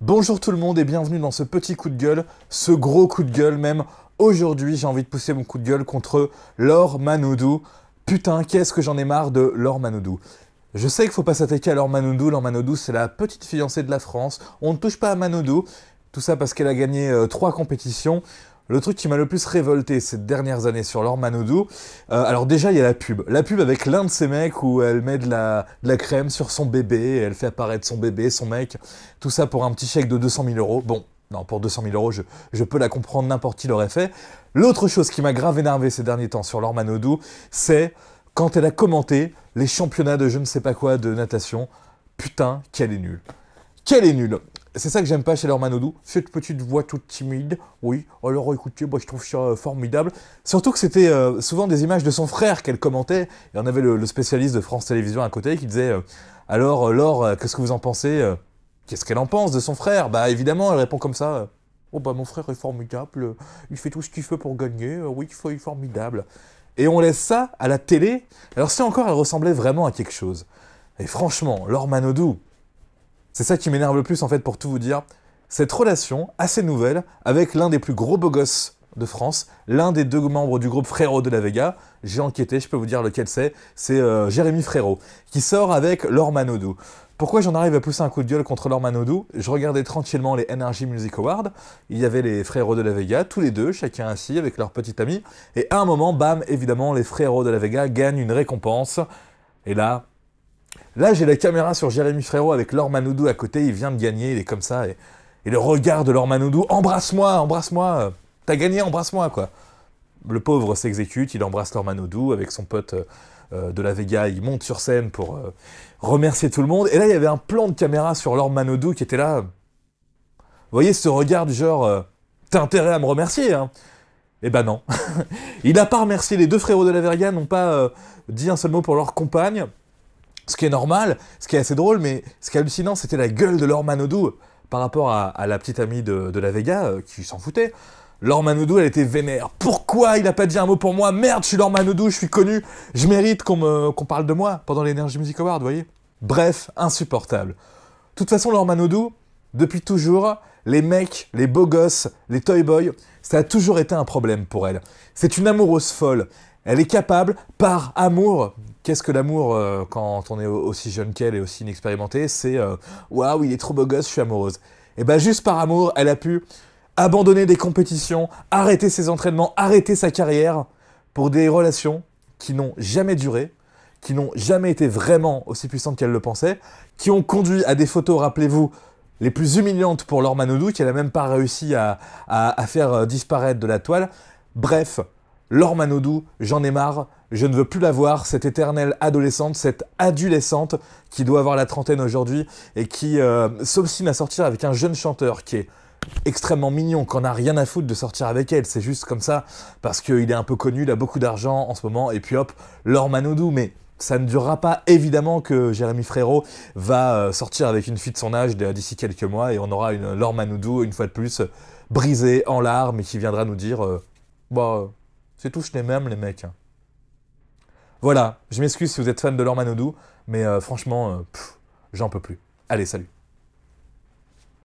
Bonjour tout le monde et bienvenue dans ce petit coup de gueule, ce gros coup de gueule même. Aujourd'hui, j'ai envie de pousser mon coup de gueule contre Laure Manodou. Putain, qu'est-ce que j'en ai marre de Laure Manodou. Je sais qu'il faut pas s'attaquer à Laure Manodou. Laure Manodou, c'est la petite fiancée de la France. On ne touche pas à Manodou. Tout ça parce qu'elle a gagné 3 compétitions. Le truc qui m'a le plus révolté ces dernières années sur Laure Manodou, alors déjà il y a la pub. La pub avec l'un de ces mecs où elle met de la crème sur son bébé, et elle fait apparaître son bébé, son mec, tout ça pour un petit chèque de 200 000 euros. Bon, non, pour 200 000 euros, je peux la comprendre, n'importe qui l'aurait fait. L'autre chose qui m'a grave énervé ces derniers temps sur Laure Manodou, c'est quand elle a commenté les championnats de je ne sais pas quoi de natation. Putain, qu'elle est nulle. Qu'elle est nulle. C'est ça que j'aime pas chez Laure Manodou, cette petite voix toute timide. Oui, alors écoutez, moi je trouve ça formidable. Surtout que c'était souvent des images de son frère qu'elle commentait. Et on avait le spécialiste de France Télévisions à côté qui disait alors Laure, qu'est-ce que vous en pensez Qu'est-ce qu'elle en pense de son frère? Bah évidemment, elle répond comme ça. Oh bah mon frère est formidable, il fait tout ce qu'il fait pour gagner, oui, il est formidable. Et on laisse ça à la télé. Alors si encore elle ressemblait vraiment à quelque chose. Et franchement, Laure Manodou, c'est ça qui m'énerve le plus en fait pour tout vous dire. Cette relation assez nouvelle avec l'un des plus gros beaux gosses de France, l'un des 2 membres du groupe Frérot de la Vega, j'ai enquêté, je peux vous dire lequel c'est Jérémy Frérot, qui sort avec Laure Manodou. Pourquoi j'en arrive à pousser un coup de gueule contre Laure Manodou? Je regardais tranquillement les NRJ Music Awards, il y avait les Frérots de la Vega, tous les deux, chacun assis avec leur petit ami, et à un moment, bam, évidemment, les Frérots de la Vega gagnent une récompense, et là, j'ai la caméra sur Jérémy Frérot avec Laure Manodou à côté, il vient de gagner, il est comme ça, et le regard de Laure Manodou, embrasse-moi, embrasse-moi, t'as gagné, embrasse-moi, quoi. Le pauvre s'exécute, il embrasse Laure Manodou avec son pote de la Vega, il monte sur scène pour remercier tout le monde, et là, il y avait un plan de caméra sur Laure Manodou qui était là. Vous voyez ce regard du genre, t'as intérêt à me remercier, hein? Eh ben non. Il n'a pas remercié, les 2 Frérots de la Vega n'ont pas dit un seul mot pour leur compagne. Ce qui est normal, ce qui est assez drôle, mais ce qui est hallucinant, c'était la gueule de Laure Manodou par rapport à la petite amie de la Vega, qui s'en foutait. Laure Manodou, elle était vénère. Pourquoi il a pas dit un mot pour moi? Merde, je suis Laure Manodou, je suis connu, je mérite qu'on parle de moi pendant l'Energy Music Award, vous voyez? Bref, insupportable. De toute façon, Laure Manodou, depuis toujours, les mecs, les beaux gosses, les toy boys, ça a toujours été un problème pour elle. C'est une amoureuse folle. Elle est capable, par amour, qu'est-ce que l'amour quand on est aussi jeune qu'elle et aussi inexpérimenté? C'est waouh, il est trop beau gosse, je suis amoureuse. Et ben juste par amour, elle a pu abandonner des compétitions, arrêter ses entraînements, arrêter sa carrière pour des relations qui n'ont jamais duré, qui n'ont jamais été vraiment aussi puissantes qu'elle le pensait, qui ont conduit à des photos, rappelez-vous, les plus humiliantes pour Laure Manodou, qu'elle n'a même pas réussi à faire disparaître de la toile. Bref, Laure Manodou, j'en ai marre, je ne veux plus la voir, cette éternelle adolescente, cette adolescente qui doit avoir la trentaine aujourd'hui et qui s'obstine à sortir avec un jeune chanteur qui est extrêmement mignon, qu'on n'a rien à foutre de sortir avec elle, c'est juste comme ça, parce qu'il est un peu connu, il a beaucoup d'argent en ce moment, et puis hop, Laure Manodou, mais ça ne durera pas, évidemment que Jérémy Frérot va sortir avec une fille de son âge d'ici quelques mois, et on aura une Laure Manodou, une fois de plus, brisée, en larmes, et qui viendra nous dire bah, c'est tous les mêmes, les mecs. Voilà, je m'excuse si vous êtes fan de Laure Manodou, mais franchement, j'en peux plus. Allez, salut.